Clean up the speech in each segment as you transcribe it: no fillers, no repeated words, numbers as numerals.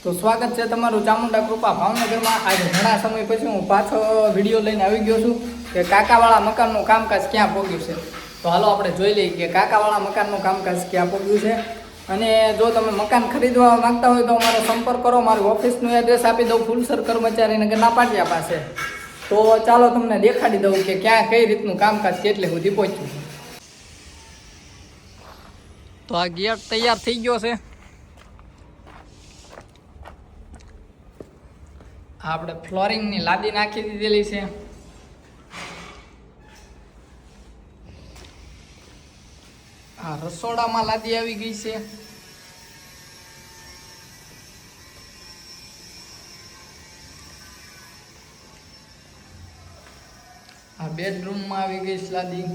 તો સ્વાગત છે તમારું ચામુંડા કૃપા ભાવનગરમાં। આજે ઘણા સમય પછી હું પાછો વિડીયો લઈને આવી ગયો છું કે કાકાવાળા મકાનનું કામકાજ ક્યાં પહોંચ્યું છે। તો હાલો આપણે જોઈ લઈએ કે કાકાવાળા મકાનનું કામકાજ ક્યાં પહોંચ્યું છે। અને જો તમે મકાન ખરીદવા માંગતા હોય તો અમારો સંપર્ક કરો। મારી ઓફિસનું એડ્રેસ આપી દઉં, ફૂલસર કર્મચારી નગરના પાટિયા પાસે। તો ચાલો તમને દેખાડી દઉં કે ક્યાં કઈ રીતનું કામકાજ કેટલે સુધી પહોંચ્યું છે। તો આ ગેટ તૈયાર થઈ ગયો છે। આપણે ફ્લોરિંગની લાદી નાખી દીધેલી છે। આ રસોડામાં લાદી આવી ગઈ છે। આ બેડરૂમમાં આવી ગઈ છે લાદી।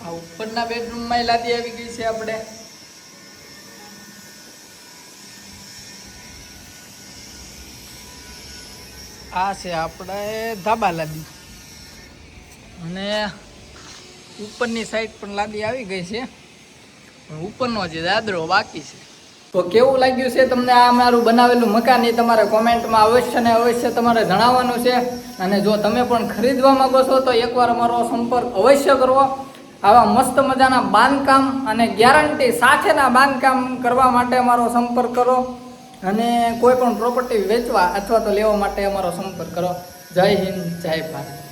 આ ઉપરના બેડરૂમમાં લાદી આવી ગઈ છે આપણે। આ છે આપણે ધાબા લાદી અને ઉપરની સાઈડ પણ લાદી આવી ગઈ છે। ઉપરનો જે દાદરો બાકી છે। તો કેવું લાગ્યું છે તમને આ મારું બનાવેલું મકાન, એ તમારે કોમેન્ટમાં અવશ્ય ને અવશ્ય તમારે જણાવવાનું છે। અને જો તમે પણ ખરીદવા માંગો છો તો એકવાર અમારો સંપર્ક અવશ્ય કરવો। આવા મસ્ત મજાના બાંધકામ અને ગેરંટી સાથેના બાંધકામ કરવા માટે અમારો સંપર્ક કરો। અને કોઈ પણ પ્રોપર્ટી વેચવા અથવા તો લેવા માટે અમારો સંપર્ક કરો। જય હિન્દ, જય ભારત।